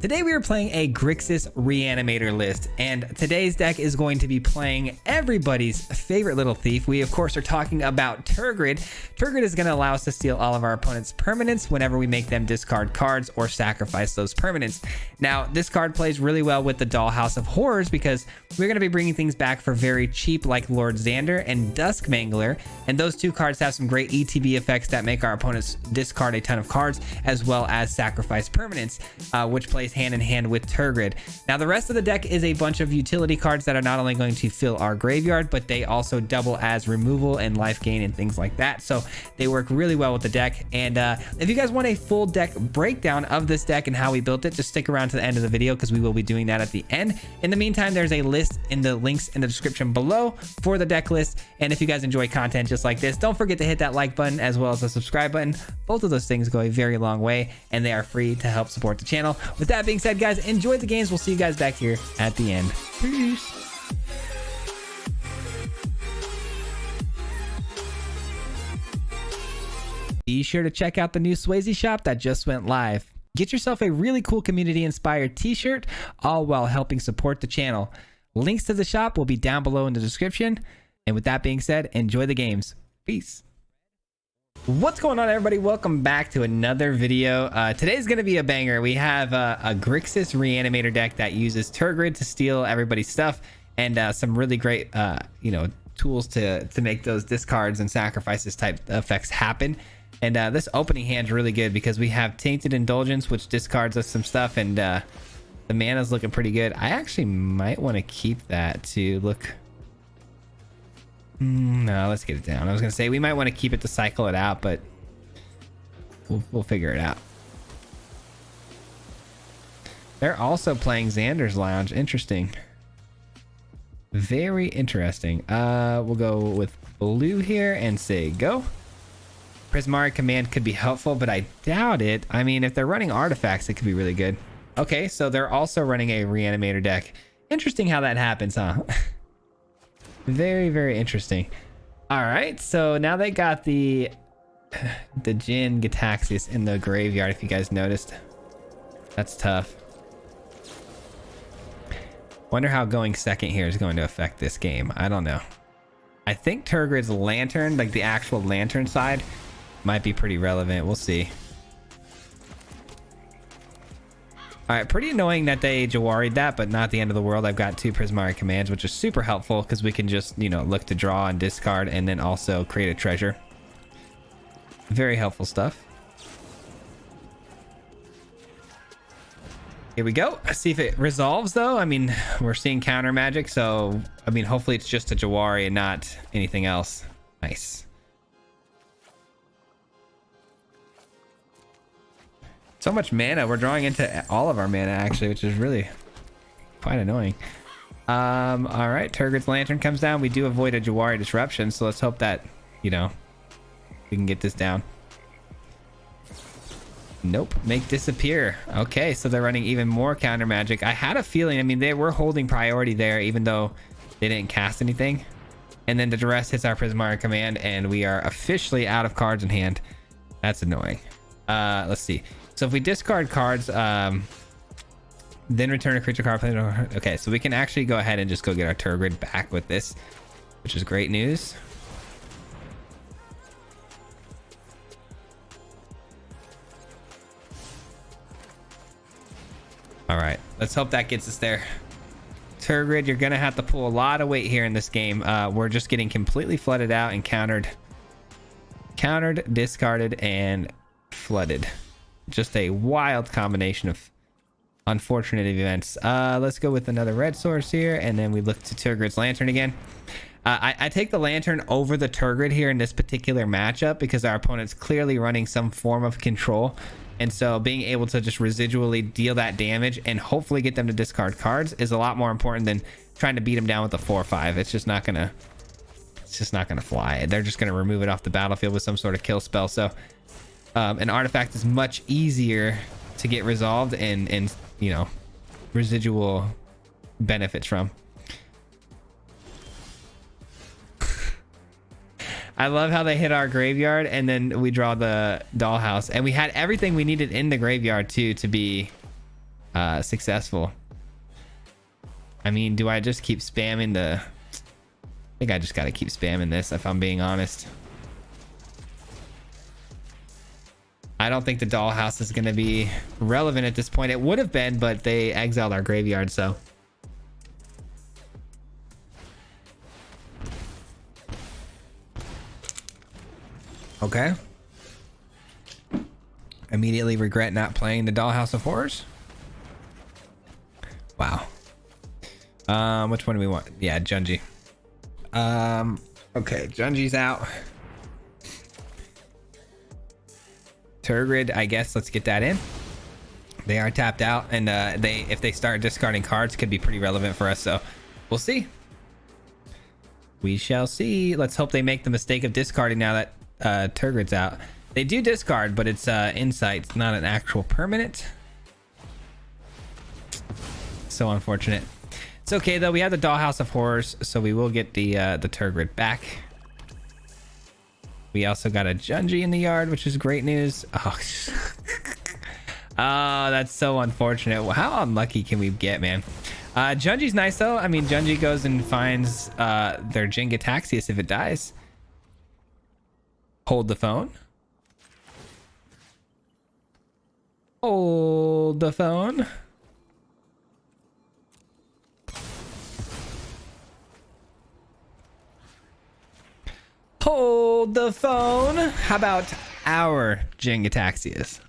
Today we are playing a GRIXIS Reanimator list, and today's deck is going to be playing everybody's favorite little thief. We of course are talking about Tergrid. Tergrid is going to allow us to steal all of our opponent's permanents whenever we make them discard cards or sacrifice those permanents. Now this card plays really well with the Dollhouse of Horrors because we're going to be bringing things back for very cheap, like Lord Xander and Dusk Mangler, and those two cards have some great ETB effects that make our opponents discard a ton of cards as well as sacrifice permanents, which plays hand in hand with Tergrid. Now the rest of the deck is a bunch of utility cards that are not only going to fill our graveyard, but they also double as removal and life gain and things like that, so they work really well with the deck. And if you guys want a full deck breakdown of this deck and how we built it, just stick around to the end of the video because we will be doing that at the end. In the meantime, there's a list in the links in the description below for the deck list, and if you guys enjoy content just like this, don't forget to hit that like button as well as the subscribe button. Both of those things go a very long way and they are free to help support the channel. With that being said, guys, enjoy the games. We'll see you guys back here at the end. Peace. Be sure to check out the new Swayze shop that just went live. Get yourself a really cool community-inspired t-shirt, all while helping support the channel. Links to the shop will be down below in the description. And with that being said, enjoy the games. Peace. What's going on, everybody? Welcome back to another video. Today's going to be a banger. We have a GRIXIS Reanimator deck that uses Tergrid to steal everybody's stuff, and some really great, tools to make those discards and sacrifices type effects happen. And this opening hand's really good because we have Tainted Indulgence, which discards us some stuff, and the mana's looking pretty good. I actually might want to keep that to look. No, let's get it down. I was gonna say we might want to keep it to cycle it out, but we'll figure it out. They're also playing Xander's Lounge. Interesting. Very interesting. We'll go with blue here and say go. Prismari Command could be helpful, but I doubt it. I mean, if they're running artifacts, it could be really good. Okay, so they're also running a Reanimator deck. Interesting how that happens, huh? Very, very interesting. All right, so now they got the Jin Gitaxias in the graveyard, if you guys noticed. That's tough. Wonder how going second here is going to affect this game. I don't know. I think Tergrid's Lantern, like the actual Lantern side, might be pretty relevant. We'll see. All right, pretty annoying that they Jawari'd that, but not the end of the world. I've got two Prismari Commands, which is super helpful because we can just, look to draw and discard and then also create a treasure. Very helpful stuff. Here we go. Let's see if it resolves, though. I mean, we're seeing counter magic, so, I mean, hopefully it's just a Jawari and not anything else. Nice. So much mana. We're drawing into all of our mana, actually, which is really quite annoying. All right, Tergrid's Lantern comes down. We do avoid a Jawari disruption, so let's hope that, we can get this down. Nope. Make disappear. Okay, so they're running even more counter magic. I had a feeling, I mean, they were holding priority there, even though they didn't cast anything. And then the duress hits our Prismari Command, and we are officially out of cards in hand. That's annoying. Let's see. So if we discard cards, then return a creature card. Okay, so we can actually go ahead and just go get our Tergrid back with this, which is great news. All right, let's hope that gets us there. Tergrid, you're gonna have to pull a lot of weight here in this game. We're just getting completely flooded out and countered, discarded, and flooded. Just a wild combination of unfortunate events. Let's go with another red source here, and then we look to Tergrid's Lantern again. I take the Lantern over the Tergrid here in this particular matchup because our opponent's clearly running some form of control, and so being able to just residually deal that damage and hopefully get them to discard cards is a lot more important than trying to beat them down with a 4/5. It's just not gonna fly. They're just gonna remove it off the battlefield with some sort of kill spell. So an artifact is much easier to get resolved and residual benefits from. I love how they hit our graveyard and then we draw the dollhouse, and we had everything we needed in the graveyard too to be successful. I mean, do I just keep spamming the... I think I just gotta keep spamming this if I'm being honest. I don't think the dollhouse is gonna be relevant at this point. It would have been, but they exiled our graveyard, so. Okay. Immediately regret not playing the Dollhouse of Horrors. Wow. Which one do we want? Yeah, Junji. Okay, Junji's out. Tergrid, I guess let's get that in. They are tapped out, and if they start discarding cards, could be pretty relevant for us, so we'll see. We shall see. Let's hope they make the mistake of discarding now that Tergrid's out. They do discard, but it's insight, not an actual permanent. So unfortunate. It's okay though. We have the Dollhouse of Horrors, so we will get the Tergrid back. We also got a Junji in the yard, which is great news. Oh, oh, that's so unfortunate. How unlucky can we get, man? Junji's nice though. I mean, Junji goes and finds their Jingataxius if it dies. Hold the phone. Hold the phone. Hold the phone. How about our Jingataxias?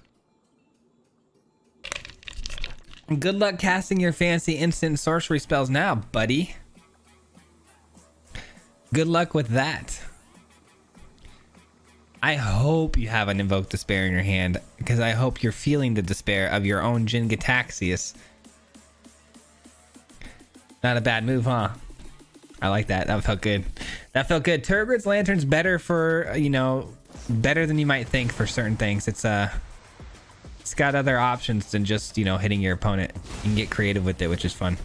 Good luck casting your fancy instant sorcery spells now, buddy. Good luck with that. I hope you have an Invoke Despair in your hand, because I hope you're feeling the despair of your own Jingataxius. Not a bad move, huh? I like that. That felt good. That felt good. Tergrid's Lantern's better for, you know, better than you might think for certain things. It's got other options than just, you know, hitting your opponent. You can get creative with it, which is fun.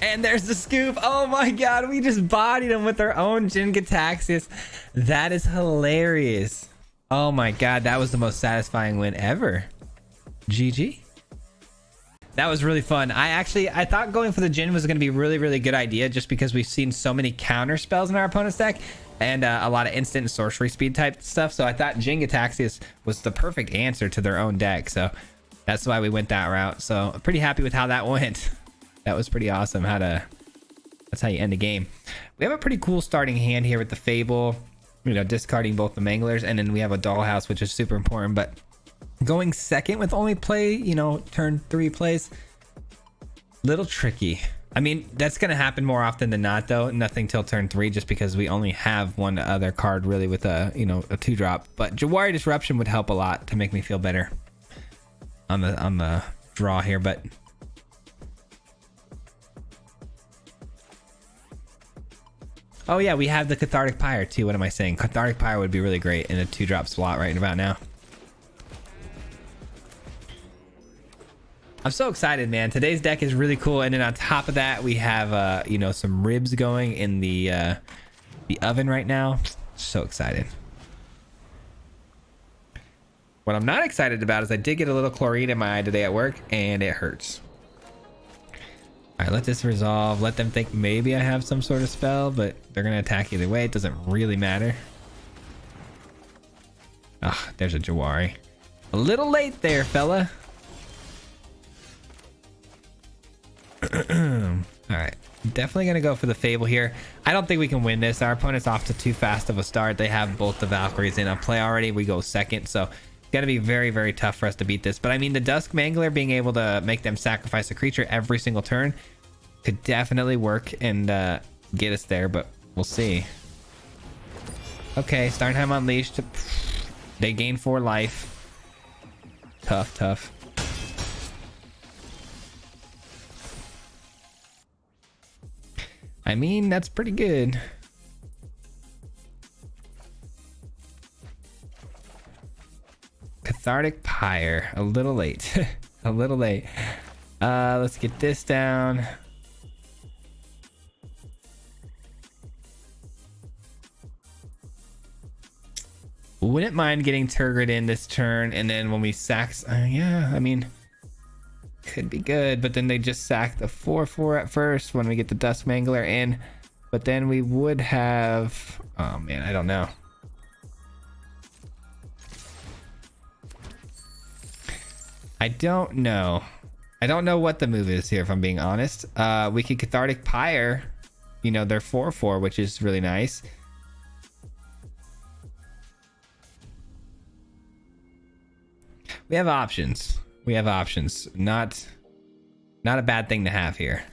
And there's the scoop. Oh my god, we just bodied him with our own Jingataxius. That is hilarious. Oh my god, that was the most satisfying win ever. GG. That was really fun. I thought going for the Jin was going to be a really good idea, just because we've seen so many counter spells in our opponent's deck and a lot of instant sorcery speed type stuff. So I thought Jingataxius was the perfect answer to their own deck. So that's why we went that route. So I'm pretty happy with how that went. That was pretty awesome. That's how you end a game. We have a pretty cool starting hand here with the Fable, you know, discarding both the Manglers, and then we have a Dollhouse, which is super important. But going second with only play, you know, turn 3 plays, little tricky. I mean, that's gonna happen more often than not though. Nothing till turn 3, just because we only have one other card really with a, you know, a 2-drop. But Jawari Disruption would help a lot to make me feel better on the draw here. But oh yeah, we have the Cathartic Pyre too. What am I saying? Cathartic Pyre would be really great in a 2-drop slot right about now. I'm so excited, man. Today's deck is really cool, and then on top of that, we have you know, some ribs going in the oven right now. So excited. What I'm not excited about is I did get a little chlorine in my eye today at work, and it hurts. All right, let this resolve. Let them think maybe I have some sort of spell, but they're gonna attack either way. It doesn't really matter. Ah, there's a Jawari. A little late there, fella. All right, definitely gonna go for the Fable here. I don't think we can win this. Our opponent's off to too fast of a start. They have both the Valkyries in play already. We go second, so it's gonna be very tough for us to beat this. But I mean, the Dusk Mangler being able to make them sacrifice a creature every single turn could definitely work and get us there, but we'll see. Okay, Starnheim Unleashed. They gain 4 life. Tough. I mean, that's pretty good. Cathartic Pyre. A little late. A little late. Let's get this down. Wouldn't mind getting Tergrid in this turn, and then when we sack... yeah, I mean... could be good, but then they just sack the 4/4 at first when we get the Dusk Mangler in. But then we would have... Oh man, I don't know. I don't know. I don't know what the move is here, if I'm being honest. We could Cathartic Pyre, you know, their 4/4, which is really nice. We have options. We have options. Not a bad thing to have here.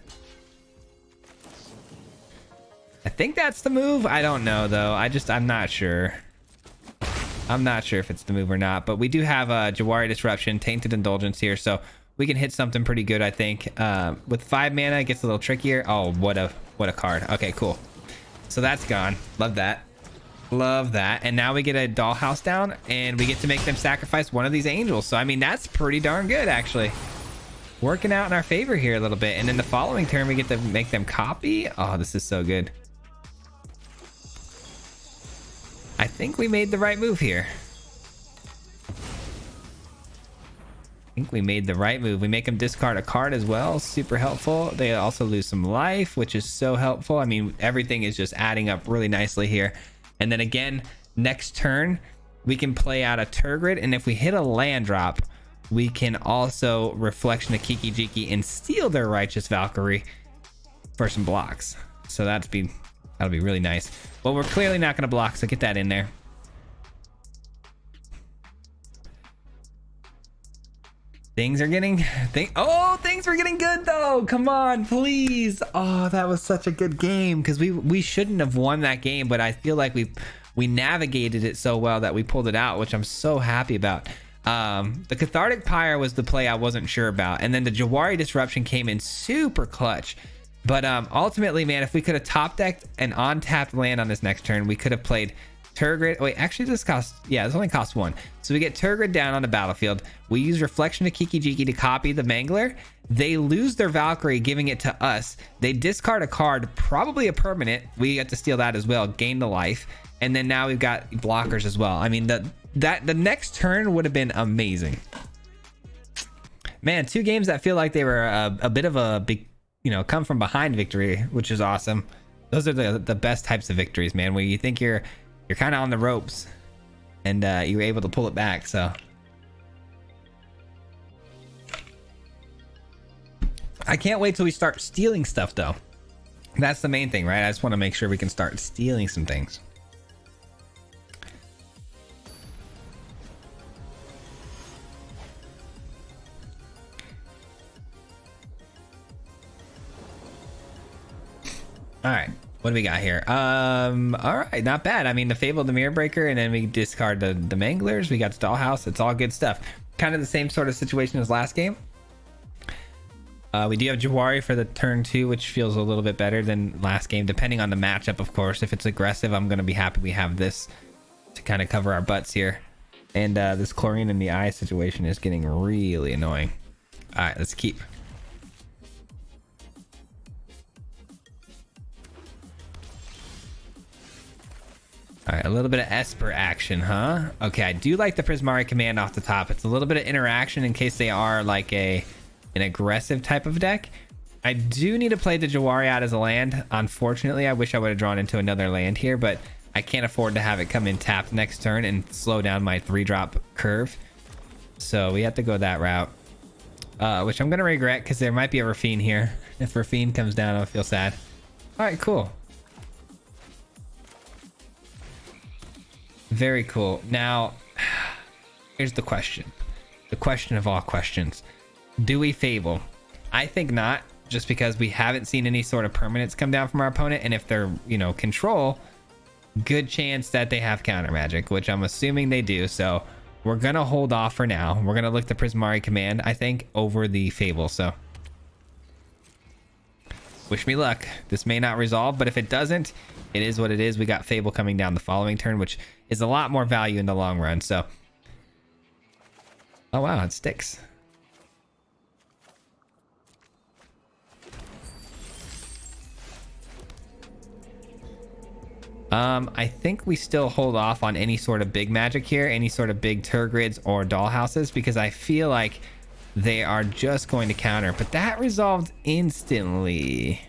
I think that's the move. I don't know though. I'm not sure. I'm not sure if it's the move or not, but we do have a Jawari Disruption, Tainted Indulgence here, so we can hit something pretty good, I think. With 5 mana, it gets a little trickier. Oh, what a card. Okay, cool. So that's gone. Love that. Love that. And now we get a Dollhouse down, and we get to make them sacrifice one of these angels. So, I mean, that's pretty darn good, actually. Working out in our favor here a little bit. And then the following turn, we get to make them copy. Oh, this is so good. I think we made the right move here. I think we made the right move. We make them discard a card as well. Super helpful. They also lose some life, which is so helpful. I mean, everything is just adding up really nicely here. And then again, next turn, we can play out a Tergrid. And if we hit a land drop, we can also Reflection of Kiki Jiki and steal their Righteous Valkyrie for some blocks. So that'll be really nice. Well, we're clearly not going to block, so get that in there. Things were getting good though. Come on, please. Oh, that was such a good game, because we shouldn't have won that game, but I feel like we navigated it so well that we pulled it out, which I'm so happy about. The Cathartic Pyre was the play I wasn't sure about, and then the Jawari Disruption came in super clutch. But ultimately, man, if we could have top decked an on-tapped land on this next turn, we could have played Tergrid. Wait, actually this only costs 1. So we get Tergrid down on the battlefield. We use Reflection of Kiki Jiki to copy the Mangler. They lose their Valkyrie, giving it to us. They discard a card, probably a permanent. We get to steal that as well, gain the life. And then now we've got blockers as well. I mean, the next turn would have been amazing. Man, 2 games that feel like they were a bit of a big, you know, come from behind victory, which is awesome. Those are the best types of victories, man, where you think you're kind of on the ropes and you're able to pull it back. So I can't wait till we start stealing stuff though. That's the main thing, right? I just want to make sure we can start stealing some things. All right, what do we got here? All right, not bad. I mean, the Fable, the Mirror Breaker, and then we discard the Manglers. We got the Dollhouse. It's all good stuff. Kind of the same sort of situation as last game. We do have Jawari for the turn 2, which feels a little bit better than last game, depending on the matchup, of course. If it's aggressive, I'm going to be happy we have this to kind of cover our butts here. And this Chlorine in the Eye situation is getting really annoying. All right, let's keep. All right, a little bit of Esper action, huh? Okay, I do like the Prismari command off the top. It's a little bit of interaction in case they are like an aggressive type of deck. I do need to play the Jawari out as a land. Unfortunately, I wish I would have drawn into another land here, but I can't afford to have it come in tapped next turn and slow down my 3-drop curve. So we have to go that route, which I'm going to regret because there might be a Rafine here. If Rafine comes down, I'll feel sad. All right, cool. Very cool. Now, here's the question. The question of all questions. Do we Fable? I think not, just because we haven't seen any sort of permanents come down from our opponent. And if they're, you know, control, good chance that they have counter magic, which I'm assuming they do. So we're going to hold off for now. We're going to look the Prismari command, I think, over the Fable. So wish me luck. This may not resolve, but if it doesn't, it is what it is. We got Fable coming down the following turn, which is a lot more value in the long run. So, oh wow, it sticks. I think we still hold off on any sort of big magic here, any sort of big Tergrids or Dollhouses, because I feel like they are just going to counter. But that resolved instantly.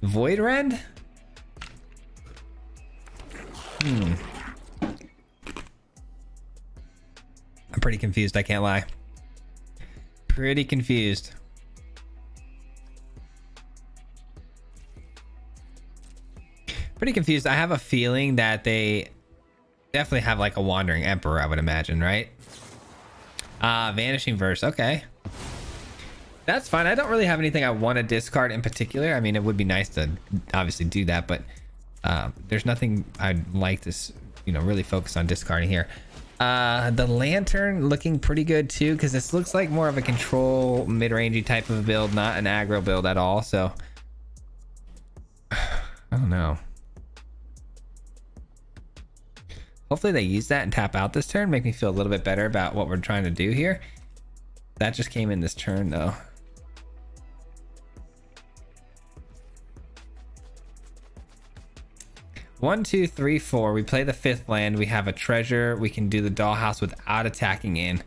Void Rend? I'm pretty confused, I can't lie. Pretty confused. Pretty confused. I have a feeling that they definitely have like a Wandering Emperor, I would imagine, right? Vanishing Verse, okay. That's fine. I don't really have anything I want to discard in particular. I mean, it would be nice to obviously do that, but there's nothing I'd like to, really focus on discarding here. The Lantern looking pretty good too, because this looks like more of a control mid-rangey type of build, not an aggro build at all. So I don't know. Hopefully they use that and tap out this turn, make me feel a little bit better about what we're trying to do here. That just came in this turn though. One, two, three, four. We play the fifth land. We have a treasure. We can do the dollhouse without attacking in.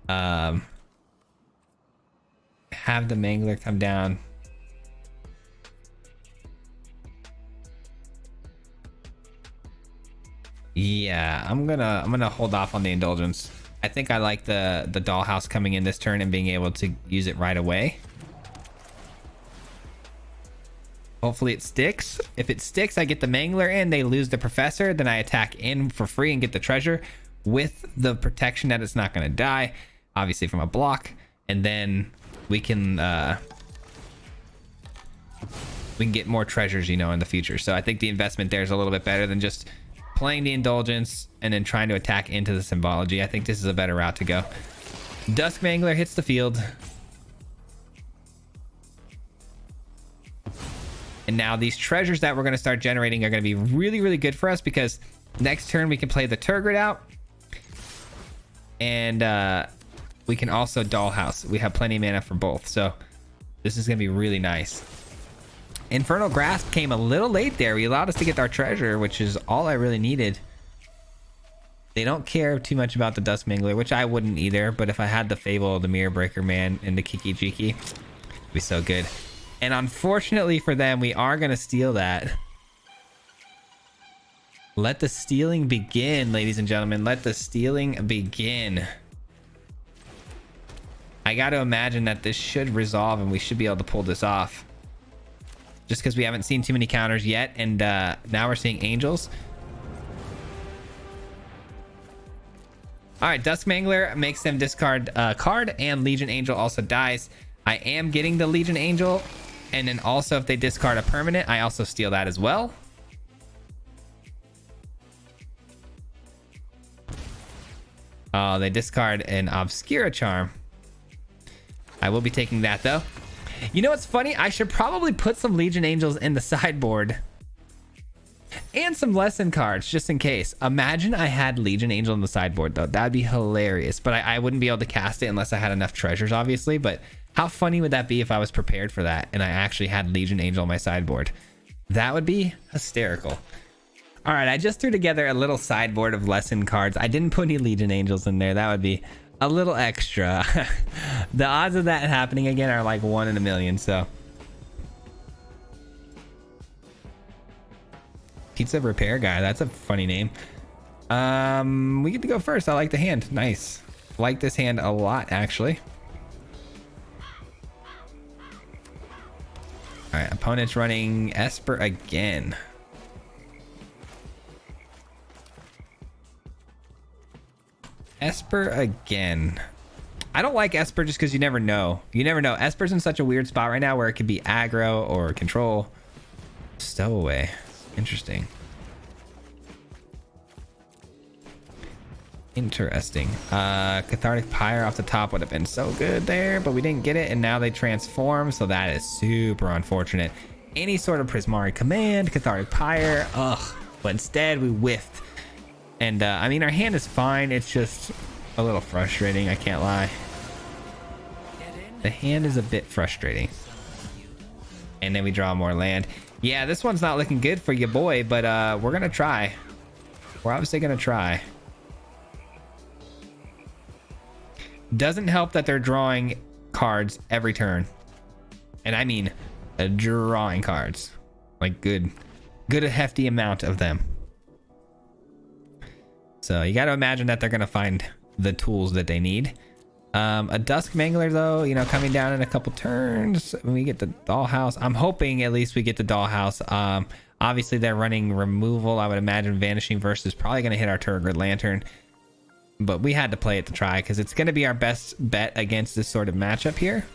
Have the Mangler come down. Yeah, I'm gonna hold off on the Indulgence. I think I like the dollhouse coming in this turn and being able to use it right away. Hopefully it sticks. If it sticks, I get the Mangler in, they lose the Professor, then I attack in for free and get the treasure with the protection that it's not going to die, obviously from a block, and then we can get more treasures, in the future. So I think the investment there is a little bit better than just playing the Indulgence and then trying to attack into the Symbology. I think this is a better route to go. Dusk Mangler hits the field. And now these treasures that we're going to start generating are going to be really, really good for us, because next turn we can play the Tergrid out. And we can also Dollhouse. We have plenty of mana for both. So this is going to be really nice. Infernal Grasp came a little late there. We allowed us to get our treasure, which is all I really needed. They don't care too much about the Dusk Mangler, which I wouldn't either. But if I had the Fable, the Mirror Breaker Man, and the Kiki Jiki, it'd be so good. And unfortunately for them, we are going to steal that. Let the stealing begin, ladies and gentlemen. Let the stealing begin. I got to imagine that this should resolve and we should be able to pull this off. Just because we haven't seen too many counters yet. And now we're seeing Angels. All right, Dusk Mangler makes them discard a card, and Legion Angel also dies. I am getting the Legion Angel. And then also if they discard a permanent, I also steal that as well. Oh, they discard an Obscura Charm. I will be taking that though. You know what's funny? I should probably put some Legion Angels in the sideboard. And some lesson cards, just in case. Imagine I had Legion Angel in the sideboard though. That'd be hilarious. But I wouldn't be able to cast it unless I had enough treasures, obviously. But how funny would that be if I was prepared for that and I actually had Legion Angel on my sideboard? That would be hysterical. All right, I just threw together a little sideboard of lesson cards. I didn't put any Legion Angels in there. That would be a little extra. The odds of that happening again are like 1 in a million, so. Pizza Repair Guy, that's a funny name. We get to go first. I like the hand. Nice. Like this hand a lot, actually. All right, opponent's running Esper again. Esper again. I don't like Esper just because you never know. You never know. Esper's in such a weird spot right now where it could be aggro or control. Stowaway. Interesting. Interesting. Cathartic Pyre off the top would have been so good there, but we didn't get it, and now they transform, so that is super unfortunate. Any sort of Prismari Command, Cathartic Pyre, ugh. But instead, we whiffed. And, I mean, our hand is fine. It's just a little frustrating, I can't lie. The hand is a bit frustrating. And then we draw more land. Yeah, this one's not looking good for you, boy, but we're going to try. We're obviously going to try. Doesn't help that they're drawing cards every turn. And I mean drawing cards. Like good a hefty amount of them. So you got to imagine that they're going to find the tools that they need. A Dusk Mangler, though, you know, coming down in a couple turns. When we get the Dollhouse, I'm hoping at least we get the Dollhouse. Obviously, they're running removal. I would imagine Vanishing Verse is probably going to hit our Tergrid Lantern. But we had to play it to try because it's going to be our best bet against this sort of matchup here.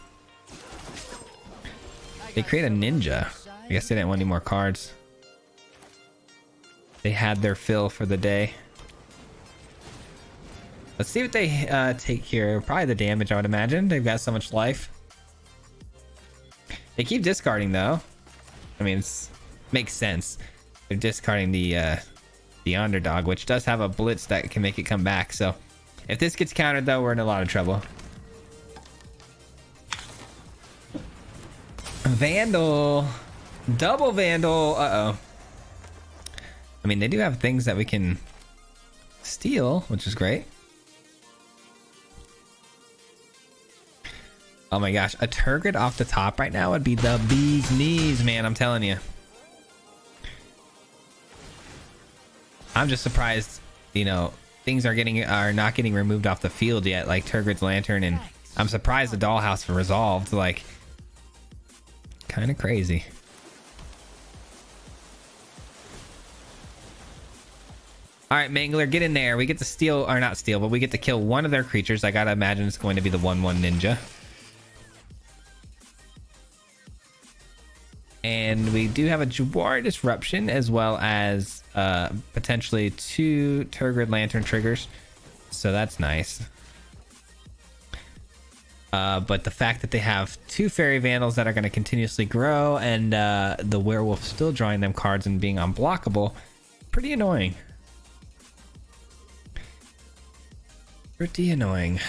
They create a Ninja. I guess they didn't want any more cards. They had their fill for the day. Let's see what they take here. Probably the damage, I would imagine. They've got so much life. They keep discarding, though. I mean, it makes sense. They're discarding the underdog, which does have a blitz that can make it come back. So if this gets countered, though, we're in a lot of trouble. Vandal. Double Vandal. Uh-oh. I mean, they do have things that we can steal, which is great. Oh my gosh, a Tergrid off the top right now would be the bee's knees, man. I'm telling you. I'm just surprised, you know, things are not getting removed off the field yet, like Tergrid's Lantern, and I'm surprised the Dollhouse resolved. Like, kind of crazy. All right, Mangler, get in there. We get to steal, or not steal, but we get to kill one of their creatures. I gotta imagine it's going to be the 1/1 Ninja. And we do have a Jawari Disruption as well as potentially 2 Tergrid Lantern triggers. So that's nice. But the fact that they have 2 Fairy Vandals that are going to continuously grow and the Werewolf still drawing them cards and being unblockable, pretty annoying. Pretty annoying.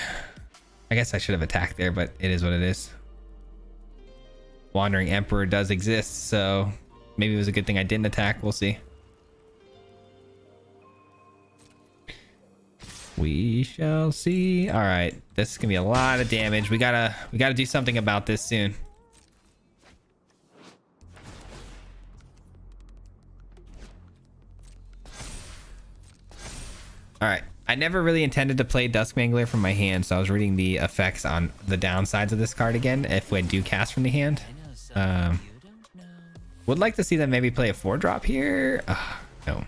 I guess I should have attacked there, but it is what it is. Wandering Emperor does exist, so maybe it was a good thing I didn't attack. We'll see. We shall see. All right, this is gonna be a lot of damage. We gotta do something about this soon. All right, I never really intended to play Dusk Mangler from my hand, so I was reading the effects on the downsides of this card again if we do cast from the hand. Would like to see them maybe play a 4-drop here. No.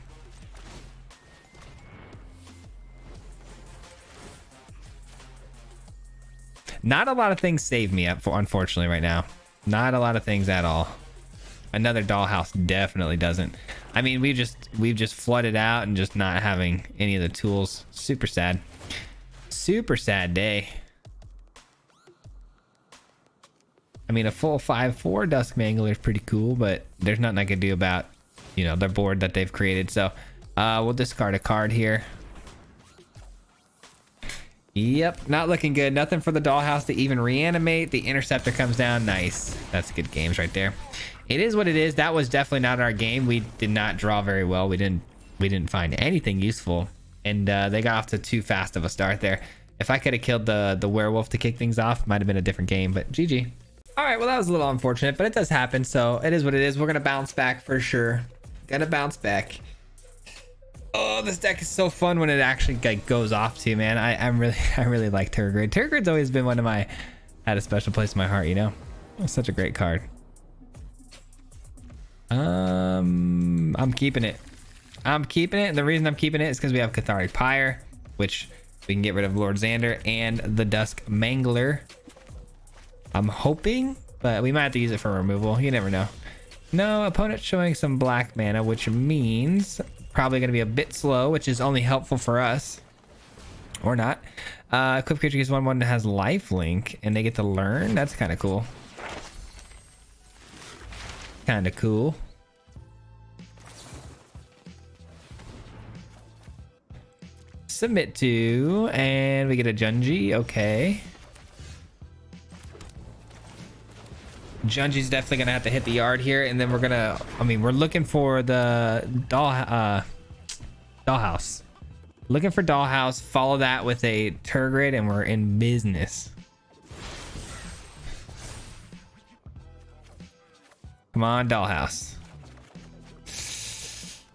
Not a lot of things save me up for, unfortunately, right now. Not a lot of things at all. Another Dollhouse definitely doesn't. I mean, we've just flooded out and just not having any of the tools. Super sad. Super sad day. I mean, a full 5/4 Dusk Mangler is pretty cool, but there's nothing I can do about, you know, their board that they've created. So we'll discard a card here. Yep, not looking good. Nothing for the Dollhouse to even reanimate. The Interceptor comes down. Nice. That's good games right there. It is what it is. That was definitely not our game. We did not draw very well. We didn't find anything useful, and they got off to too fast of a start there. If I could have killed the Werewolf to kick things off, might have been a different game, but GG. All right, well, that was a little unfortunate, but it does happen, so it is what it is. We're gonna bounce back for sure. Gonna bounce back. Oh, this deck is so fun when it actually like goes off to, man. I really like Tergrid. Tergrid's always been had a special place in my heart, you know. It's such a great card. I'm keeping it. I'm keeping it, and the reason I'm keeping it is because we have Cathartic Pyre, which we can get rid of Lord Xander and the Dusk Mangler. I'm hoping, but we might have to use it for removal. You never know. No, opponent showing some black mana, which means probably going to be a bit slow, which is only helpful for us. Or not. Equip creature gets 1/1 that has lifelink, and they get to learn. That's kind of cool. Kind of cool. Submit to, and we get a Junji. Okay. Junji's definitely gonna have to hit the yard here, and then we're gonna. I mean, we're looking for the Dollhouse. Looking for Dollhouse. Follow that with a Tergrid, and we're in business. Come on, Dollhouse.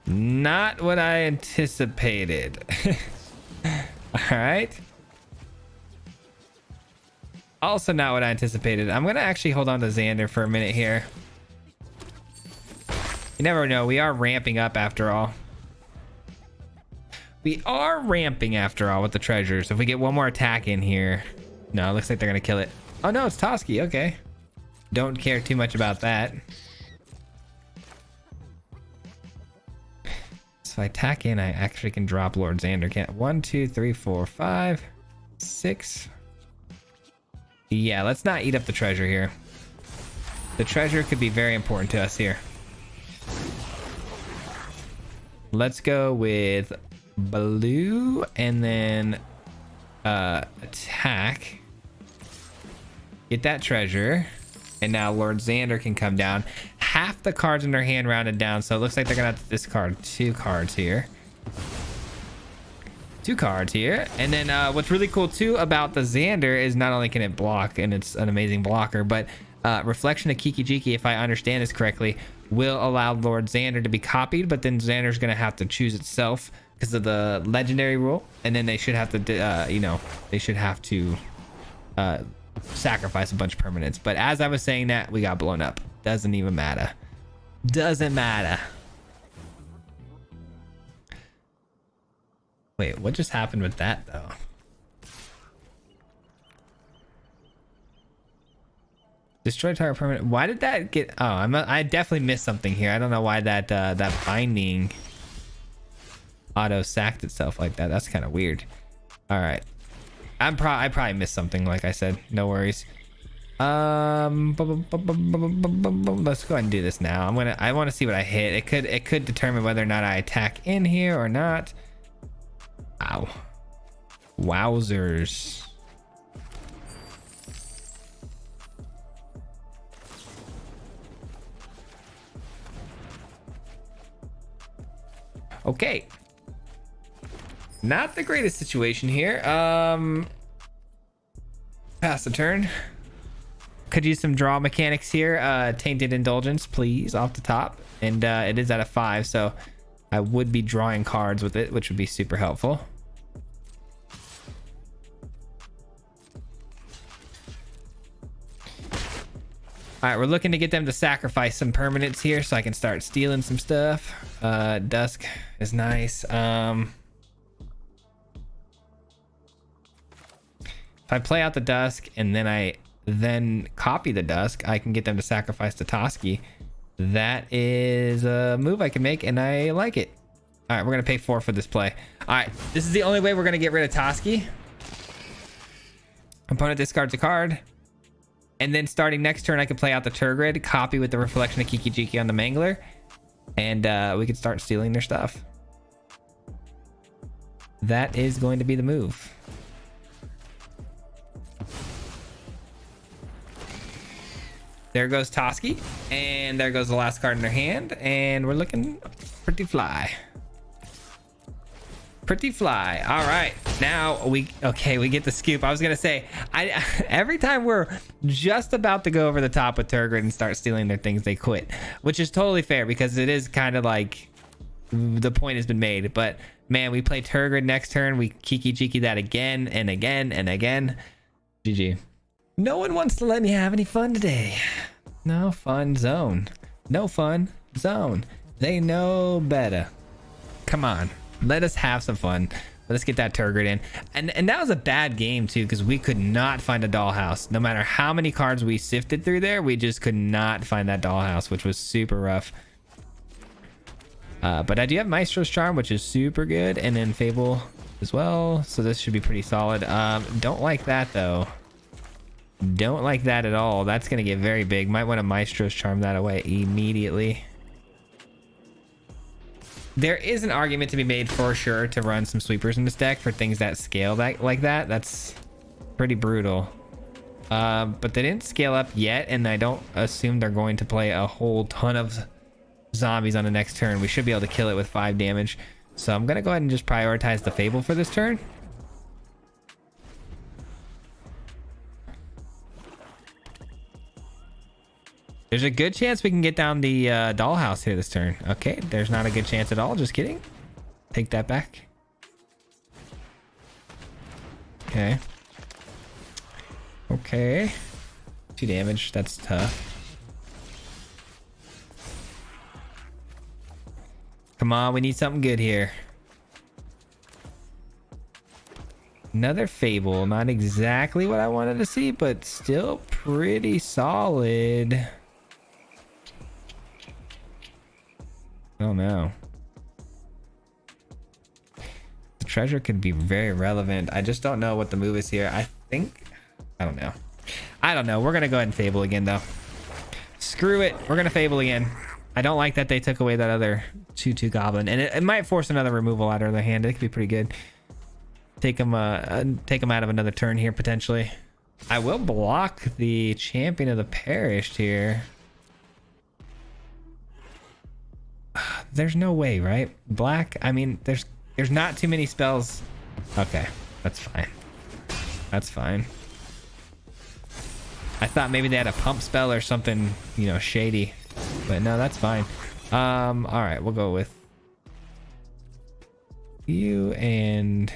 Not what I anticipated. All right. Also not what I anticipated. I'm going to actually hold on to Xander for a minute here. You never know. We are ramping up after all. We are ramping after all with the treasures. If we get one more attack in here. No, it looks like they're going to kill it. Oh, no, it's Toski. Okay. Don't care too much about that. So I attack in, I actually can drop Lord Xander. Can't 1, 2, 3, 4, 5, 6. Yeah, let's not eat up the treasure here. The treasure could be very important to us here. Let's go with blue and then attack. Get that treasure. And now Lord Xander can come down. Half the cards in their hand rounded down, so it looks like they're gonna have to discard 2 cards here. 2 cards here. And then what's really cool too about the Xander is not only can it block, and it's an amazing blocker, but Reflection of Kiki-Jiki, if I understand this correctly, will allow Lord Xander to be copied, but then Xander's gonna have to choose itself because of the legendary rule, and then they should have to, you know, they should have to sacrifice a bunch of permanents. But as I was saying that, we got blown up. Doesn't even matter. Doesn't matter. Wait, what just happened with that though? Destroy target permanent. Why did that get? Oh, I definitely missed something here. I don't know why that that binding auto sacked itself like that. That's kind of weird. All right. I probably missed something, like I said. No worries. Let's go ahead and do this now. I want to see what I hit. It could determine whether or not I attack in here or not. Ow. Wowzers. Okay. Not the greatest situation here. Pass the turn. Could use some draw mechanics here. Tainted Indulgence, please, off the top. And it is at a 5, so I would be drawing cards with it, which would be super helpful. All right, we're looking to get them to sacrifice some permanents here so I can start stealing some stuff. Dusk is nice. If I play out the Dusk and then I copy the Dusk, I can get them to sacrifice the Toski. That is a move I can make, and I like it. All right, we're gonna pay 4 for this play. All right, this is the only way we're gonna get rid of Toski. Opponent discards a card, and then starting next turn, I can play out the Tergrid, copy with the Reflection of Kiki-Jiki on the Mangler, and we can start stealing their stuff. That is going to be the move. There goes Toski, and there goes the last card in their hand, and we're looking pretty fly. Pretty fly. All right, now we get the scoop. I was gonna say, every time we're just about to go over the top with Tergrid and start stealing their things, they quit, which is totally fair because it is kind of like the point has been made. But man, we play Tergrid next turn, we Kiki-Jiki that again and again and again. GG. No one wants to let me have any fun today. No fun zone. No fun zone. They know better. Come on. Let us have some fun. Let's get that Tergrid in. And that was a bad game too, because we could not find a dollhouse. No matter how many cards we sifted through there, we just could not find that dollhouse, which was super rough. But I do have Maestro's Charm, which is super good, and then Fable as well. So this should be pretty solid. Don't like that though. Don't like that at all. That's gonna get very big. Might want to Maestro's Charm that away immediately. There is an argument to be made for sure to run some sweepers in this deck for things that scale like that. That's pretty brutal. But they didn't scale up yet, and I don't assume they're going to play a whole ton of zombies on the next turn. We should be able to kill it with 5 damage. So I'm gonna go ahead and just prioritize the Fable for this turn. There's a good chance we can get down the dollhouse here this turn. Okay, there's not a good chance at all. Just kidding. Take that back. Okay. Okay. 2 damage. That's tough. Come on, we need something good here. Another Fable. Not exactly what I wanted to see, but still pretty solid. I don't know. The treasure could be very relevant. I just don't know what the move is here. I don't know. I don't know. We're going to go ahead and Fable again, though. Screw it. We're going to Fable again. I don't like that they took away that other 2/2 goblin, and it might force another removal out of their hand. It could be pretty good. Take them out of another turn here potentially. I will block the champion of the perished here. There's no way, right? Black. I mean, there's not too many spells. Okay, that's fine. That's fine. I thought maybe they had a pump spell or something, you know, shady. But no, that's fine. All right, we'll go with you and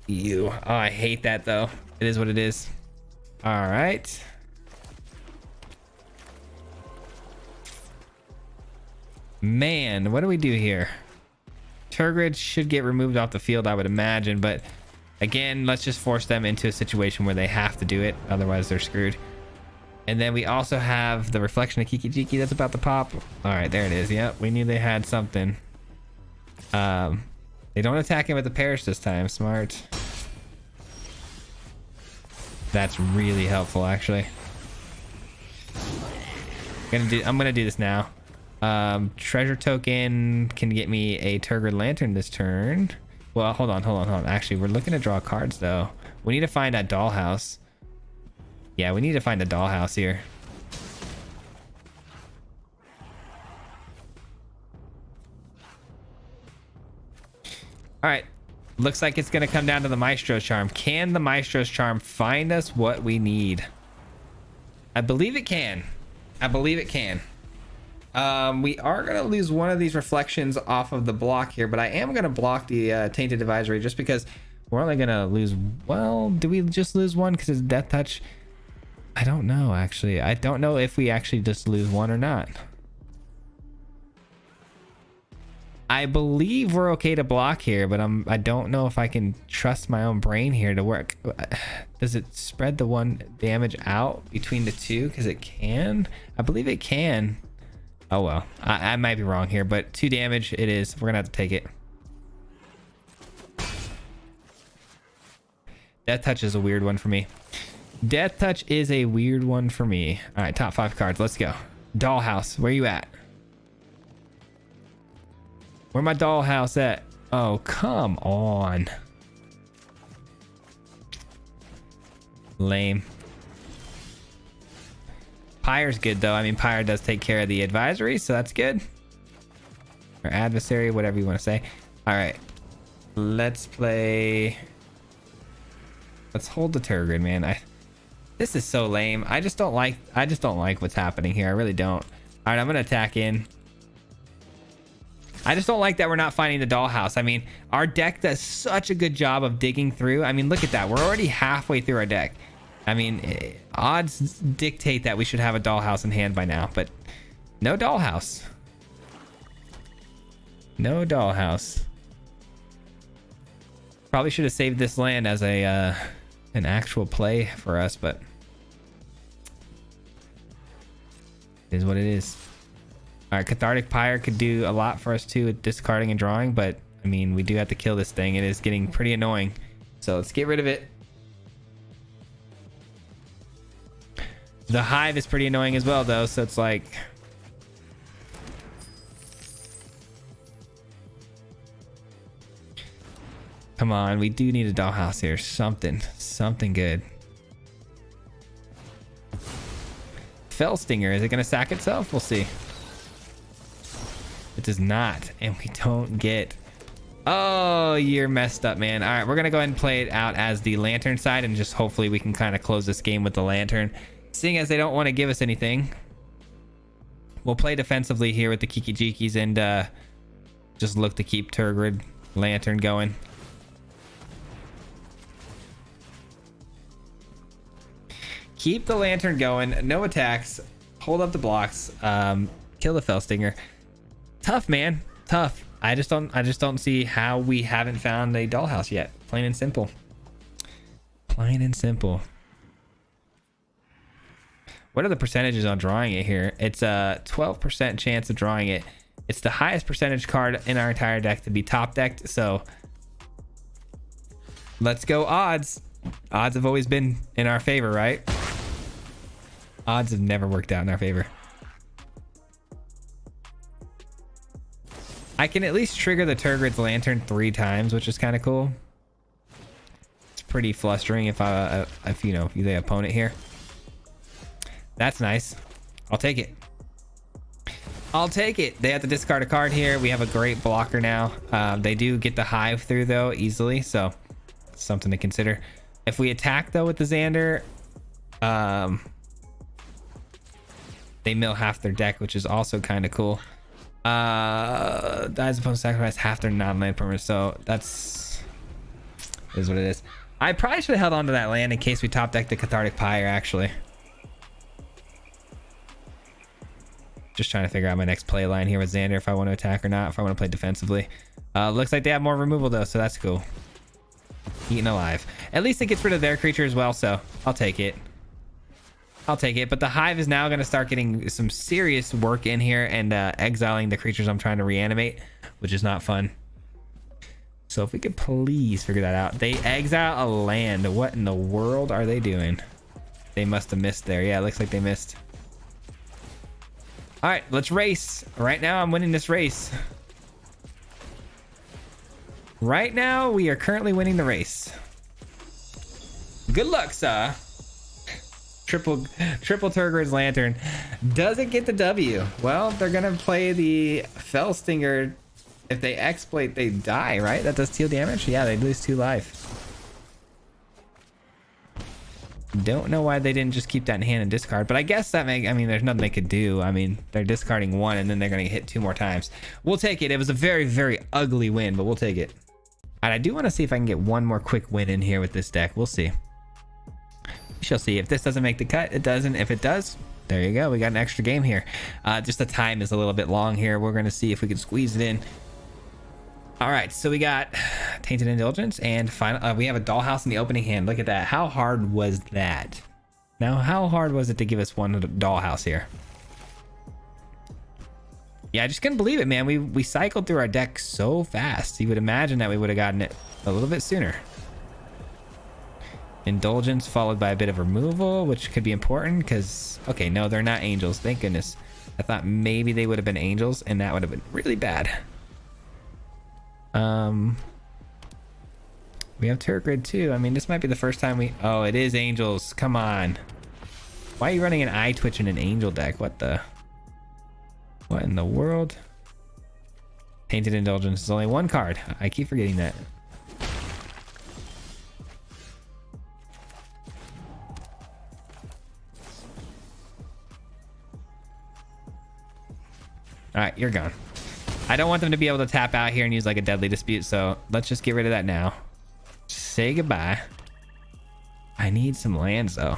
you. Oh, I hate that though. It is what it is. All right. Man, what do we do here? Tergrid should get removed off the field, I would imagine, but again, let's just force them into a situation where they have to do it. Otherwise, they're screwed. And then we also have the reflection of Kiki Jiki that's about to pop. All right, there it is. Yep, we knew they had something. They don't attack him with the parish this time. Smart. That's really helpful, actually. I'm gonna do this now. Treasure token can get me a Tergrid Lantern this turn. Well, hold on. Actually, we're looking to draw cards though. We need to find that dollhouse. Yeah, we need to find the dollhouse here. All right, looks like it's gonna come down to the Maestro's Charm. Can the Maestro's Charm find us what we need? I believe it can. I believe it can. We are gonna lose one of these reflections off of the block here, but I am gonna block the Tainted Advisory just because we're only gonna lose. Well, do we just lose one because it's Death Touch? I don't know, actually. I don't know if we actually just lose one or not. I believe we're okay to block here, but I don't know if I can trust my own brain here to work. Does it spread the 1 damage out between the 2? Because it can. I believe it can. Oh well, I might be wrong here, but 2 damage it is. We're gonna have to take it. Death Touch is a weird one for me. Death Touch is a weird one for me. All right, top 5 cards. Let's go. Dollhouse, where you at? Where my dollhouse at? Oh, come on. Lame. Pyre's good though. I mean, Pyre does take care of the advisory, so that's good. Or adversary, whatever you want to say. All right, let's play. Let's hold the Tergrid, man. This is so lame. I just don't like what's happening here. I really don't. All right, I'm gonna attack in. I just don't like that we're not finding the dollhouse. I mean, our deck does such a good job of digging through. I mean, look at that. We're already halfway through our deck. I mean, odds dictate that we should have a dollhouse in hand by now, but no dollhouse. No dollhouse. Probably should have saved this land as a an actual play for us, but it is what it is. All right, Cathartic Pyre could do a lot for us too with discarding and drawing, but I mean, we do have to kill this thing. It is getting pretty annoying, so let's get rid of it. The Hive is pretty annoying as well though, so it's like, come on, we do need a dollhouse here. Something good. Fell Stinger, is it gonna sack itself? We'll see. It does not. And we don't get... Oh, you're messed up, man. All right, we're going to go ahead and play it out as the lantern side, and just hopefully we can kind of close this game with the lantern. Seeing as they don't want to give us anything, we'll play defensively here with the Kiki Jikis and just look to keep Tergrid lantern going. Keep the lantern going. No attacks. Hold up the blocks. Kill the Fellstinger. Tough, man. Tough. I just don't see how we haven't found a dollhouse yet. Plain and simple. Plain and simple. What are the percentages on drawing it here? It's a 12% chance of drawing it. It's the highest percentage card in our entire deck to be top decked. So let's go odds. Odds have always been in our favor, right? Odds have never worked out in our favor. I can at least trigger the Tergrid's lantern 3 times, which is kind of cool. It's pretty flustering if you know, if you're the opponent here. That's nice. I'll take it. I'll take it. They have to discard a card here. We have a great blocker now. They do get the hive through though easily, so something to consider. If we attack though with the Xander, they mill half their deck, which is also kind of cool. Dies upon sacrifice half their non-land permanent, so that's is what it is. I probably should have held on to that land in case we top deck the Cathartic Pyre, actually. Just trying to figure out my next play line here with Xander, if I want to attack or not, if I want to play defensively. Looks like they have more removal though, so that's cool. Eaten alive. At least it gets rid of their creature as well, so I'll take it. I'll take it. But the hive is now going to start getting some serious work in here and exiling the creatures I'm trying to reanimate, which is not fun. So if we could please figure that out. They exile a land. What in the world are they doing? They must have missed there. Yeah, it looks like they missed. All right, let's race. Right now, I'm winning this race. Right now, we are currently winning the race. Good luck, sir. Triple Tergrid's lantern doesn't get the W. Well, they're gonna play the Fellstinger. If they exploit, they die, right? That does deal damage. Yeah, they lose 2 life. Don't know why they didn't just keep that in hand and discard, but I guess that I mean, there's nothing they could do. I mean, they're discarding 1 and then they're gonna hit 2 more times. We'll take it. It was a very, very ugly win, but we'll take it. And I do want to see if I can get one more quick win in here with this deck. We'll see. We shall see. If this doesn't make the cut, it doesn't. If it does, there you go. We got an extra game here. Just the time is a little bit long here. We're going to see if we can squeeze it in. All right, so we got Tainted Indulgence and final. We have a dollhouse in the opening hand. Look at that. How hard was that? Now, how hard was it to give us one dollhouse here? Yeah, I just couldn't believe it, man. We cycled through our deck so fast. You would imagine that we would have gotten it a little bit sooner. Indulgence followed by a bit of removal, which could be important because, okay, no, they're not angels. Thank goodness. I thought maybe they would have been angels and that would have been really bad. We have Tergrid too. I mean, this might be the first time we... Oh, it is angels. Come on. Why are you running an eye twitch in an angel deck? What in the world? Tainted Indulgence is only 1 card. I keep forgetting that. All right, you're gone. I don't want them to be able to tap out here and use like a Deadly Dispute, so let's just get rid of that now. Say goodbye. I need some lands though.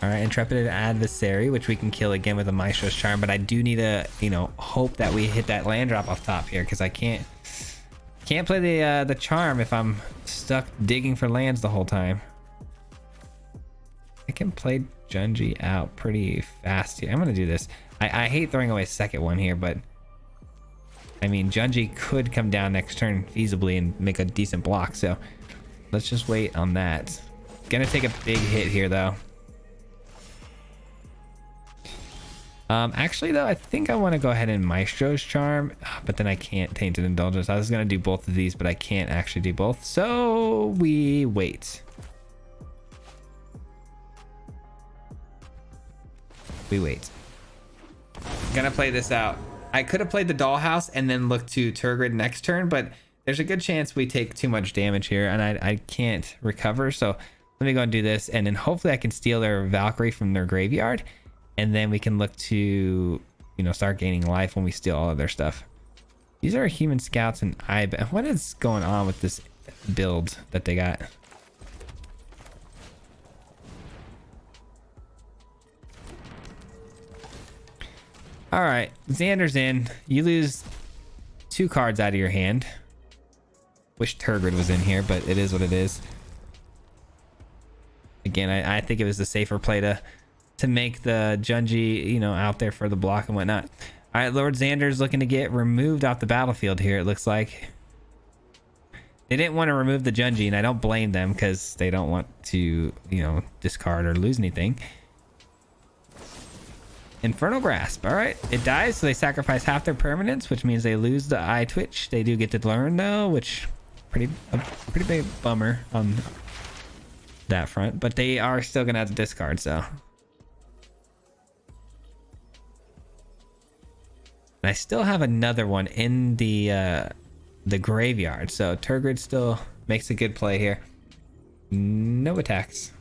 All right, Intrepid Adversary, which we can kill again with a Maestro's Charm, but I do need to, you know, hope that we hit that land drop off top here because I can't play the charm if I'm stuck digging for lands the whole time. I can play Junji out pretty fast here. I'm gonna do this. I hate throwing away a second one here, but I mean, Junji could come down next turn feasibly and make a decent block, so let's just wait on that. Gonna take a big hit here though. Actually though, I think I want to go ahead and Maestro's Charm, but then I can't Tainted Indulgence. I was gonna do both of these, but I can't actually do both, so we wait. We wait. Gonna play this out. I could have played the dollhouse and then looked to Tergrid next turn, but there's a good chance we take too much damage here and I can't recover. So let me go and do this, and then hopefully I can steal their Valkyrie from their graveyard, and then we can look to, you know, start gaining life when we steal all of their stuff. These are human scouts, and what is going on with this build that they got? All right, Xander's in. You lose 2 cards out of your hand. Wish Tergrid was in here, but it is what it is. Again, I think it was the safer play to make the Junji, you know, out there for the block and whatnot. All right, Lord Xander's looking to get removed off the battlefield here, it looks like. They didn't want to remove the Junji, and I don't blame them because they don't want to, you know, discard or lose anything. Infernal Grasp. All right, it dies, so they sacrifice half their permanents, which means they lose the eye twitch. They do get to learn though, which a pretty big bummer on that front, but they are still gonna have to discard. So, and I still have another one in the graveyard, so Tergrid still makes a good play here. No attacks.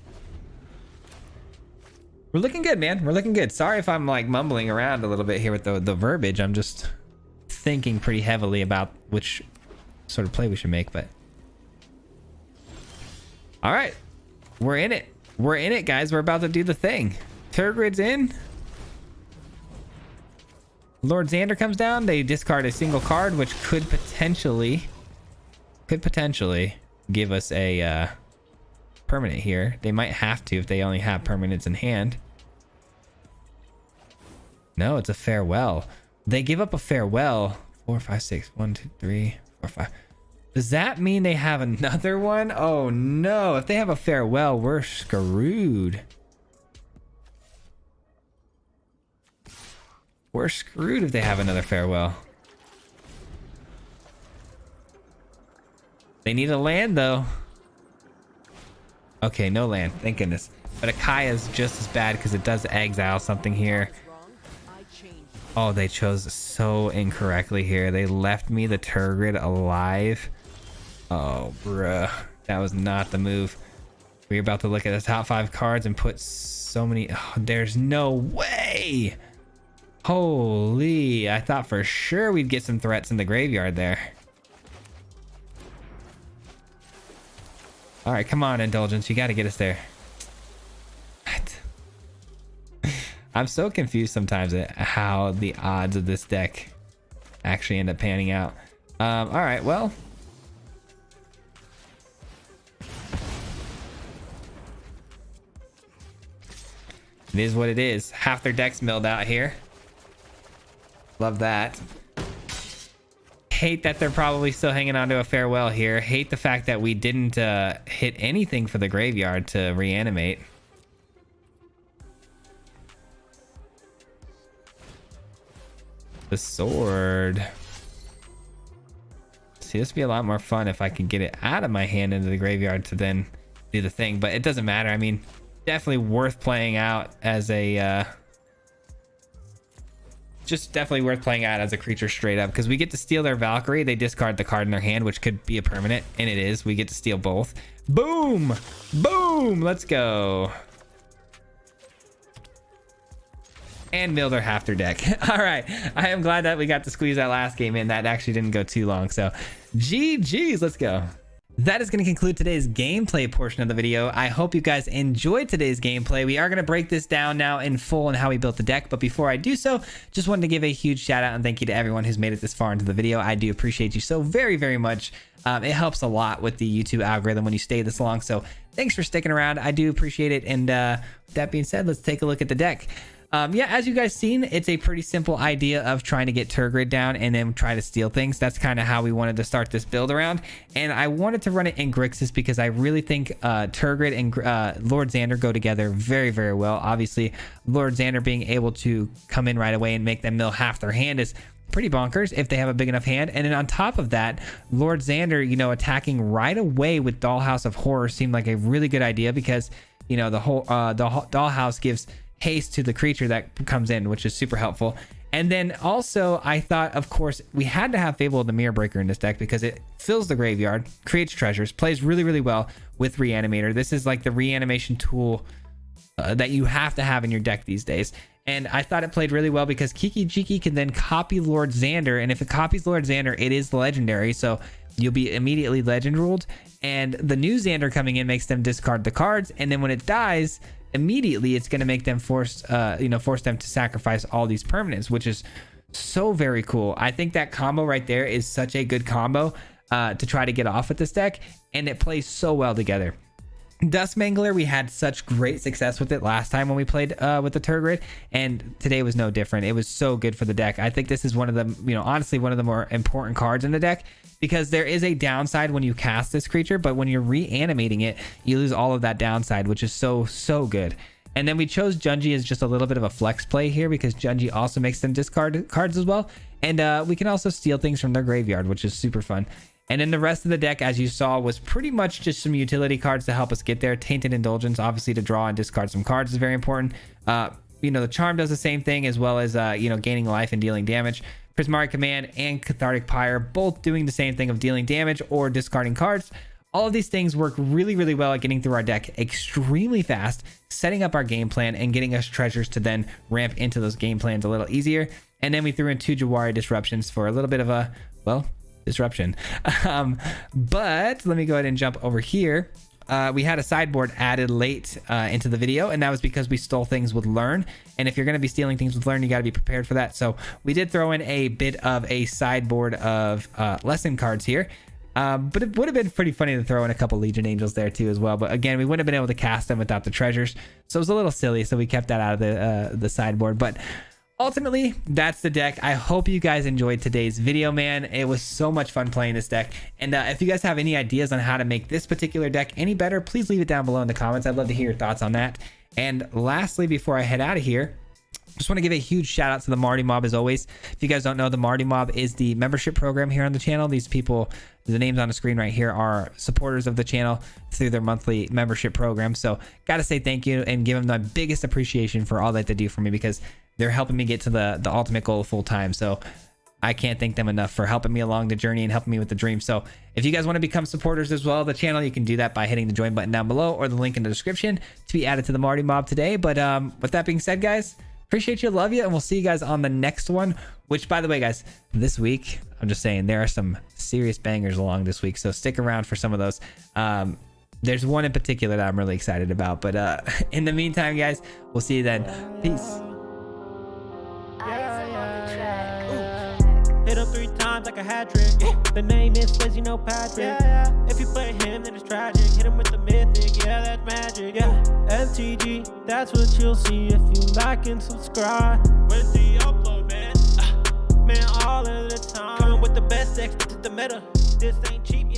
We're looking good, man. We're looking good. Sorry if I'm like mumbling around a little bit here with the verbiage. I'm just thinking pretty heavily about which sort of play we should make, but all right, we're in it. We're in it, guys. We're about to do the thing. Tergrid's in. Lord Xander comes down. They discard a single card, which could potentially give us a permanent here. They might have to if they only have permanents in hand. No, it's a farewell. They give up a farewell. 4, 5, 6. 1, 2, 3, 4, 5. Does that mean they have another one? Oh no, if they have a farewell, we're screwed. We're screwed if they have another farewell. They need a land though. Okay, no land, thank goodness. But Akaya is just as bad because it does exile something here. Oh, they chose so incorrectly here. They left me the Tergrid alive. Oh, bruh. That was not the move. We're about to look at the top 5 cards and put so many... Oh, there's no way! Holy, I thought for sure we'd get some threats in the graveyard there. All right, come on, Indulgence. You got to get us there. What? I'm so confused sometimes at how the odds of this deck actually end up panning out. All right, well. It is what it is. Half their deck's milled out here. Love that. Hate that they're probably still hanging on to a farewell here. Hate the fact that we didn't hit anything for the graveyard to reanimate. The sword. See, this would be a lot more fun if I could get it out of my hand into the graveyard to then do the thing, but it doesn't matter. I mean, definitely worth playing out as a just definitely worth playing out as a creature straight up, because we get to steal their Valkyrie. They discard the card in their hand, which could be a permanent, and it is. We get to steal both. Boom, boom, let's go. And mill their half their deck. All right, I am glad that we got to squeeze that last game in. That actually didn't go too long, so GG's, let's go. That is going to conclude today's gameplay portion of the video. I hope you guys enjoyed today's gameplay. We are going to break this down now in full and how we built the deck, but before I do so, just wanted to give a huge shout out and thank you to everyone who's made it this far into the video. I do appreciate you so very, very much. It helps a lot with the YouTube algorithm when you stay this long, so thanks for sticking around. I do appreciate it, and with that being said, let's take a look at the deck. Yeah, as you guys seen, it's a pretty simple idea of trying to get Tergrid down and then try to steal things. That's kind of how we wanted to start this build around. And I wanted to run it in Grixis because I really think Tergrid and Lord Xander go together very, very well. Obviously, Lord Xander being able to come in right away and make them mill half their hand is pretty bonkers if they have a big enough hand. And then on top of that, Lord Xander, you know, attacking right away with Dollhouse of Horror seemed like a really good idea because, you know, the whole Dollhouse gives haste to the creature that comes in, which is super helpful. And then also I thought, of course, we had to have Fable of the Mirror Breaker in this deck because it fills the graveyard, creates treasures, plays really, really well with Reanimator. This is like the reanimation tool that you have to have in your deck these days. And I thought it played really well because Kiki Jiki can then copy Lord Xander. And if it copies Lord Xander, it is legendary. So you'll be immediately legend ruled. And the new Xander coming in makes them discard the cards. And then when it dies, immediately it's going to make them force them to sacrifice all these permanents, which is so very cool. I think that combo right there is such a good combo to try to get off with this deck. And it plays so well together. Duskmangler, we had such great success with it last time when we played with the Tergrid, and today was no different. It was so good for the deck. I think this is one of the, honestly, one of the more important cards in the deck because there is a downside when you cast this creature, but when you're reanimating it, you lose all of that downside, which is so good. And then we chose Junji as just a little bit of a flex play here because Junji also makes them discard cards as well. And we can also steal things from their graveyard, which is super fun. And then the rest of the deck, as you saw, was pretty much just some utility cards to help us get there. Tainted Indulgence, obviously, to draw and discard some cards is very important. The Charm does the same thing, as well as, gaining life and dealing damage. Prismari Command and Cathartic Pyre, both doing the same thing of dealing damage or discarding cards. All of these things work really, really well at getting through our deck extremely fast, setting up our game plan, and getting us treasures to then ramp into those game plans a little easier. And then we threw in 2 Jawari Disruptions for a little bit of a, disruption. But let me go ahead and jump over here. We had a sideboard added late into the video, and that was because we stole things with Learn. And if you're going to be stealing things with Learn, you got to be prepared for that. So we did throw in a bit of a sideboard of lesson cards here. But it would have been pretty funny to throw in a couple Legion Angels there too as well. But again, we wouldn't have been able to cast them without the treasures. So it was a little silly. So we kept that out of the sideboard. But ultimately, that's the deck. I hope you guys enjoyed today's video, man. It was so much fun playing this deck. And if you guys have any ideas on how to make this particular deck any better, please leave it down below in the comments. I'd love to hear your thoughts on that. And lastly, before I head out of here, just want to give a huge shout out to the Marty Mob as always. If you guys don't know, the Marty Mob is the membership program here on the channel. These people, the names on the screen right here, are supporters of the channel through their monthly membership program. So got to say thank you and give them my biggest appreciation for all that they do for me because they're helping me get to the ultimate goal full time. So I can't thank them enough for helping me along the journey and helping me with the dream. So if you guys want to become supporters as well of the channel, you can do that by hitting the join button down below or the link in the description to be added to the Marty Mob today. But with that being said, guys, appreciate you, love you, and we'll see you guys on the next one, which, by the way, guys, this week, I'm just saying, there are some serious bangers along this week, so stick around for some of those. There's one in particular that I'm really excited about, but in the meantime, guys, we'll see you then. Peace. Hit him 3 times like a hat trick. The name is Swayze, no Patrick. If you play him, then it's tragic. Hit him with the mythic, yeah, that's magic. MTG, that's what you'll see if you like and subscribe. Where's the upload, man? Man, all of the time. Coming with the best decks, this is the meta. This ain't cheap.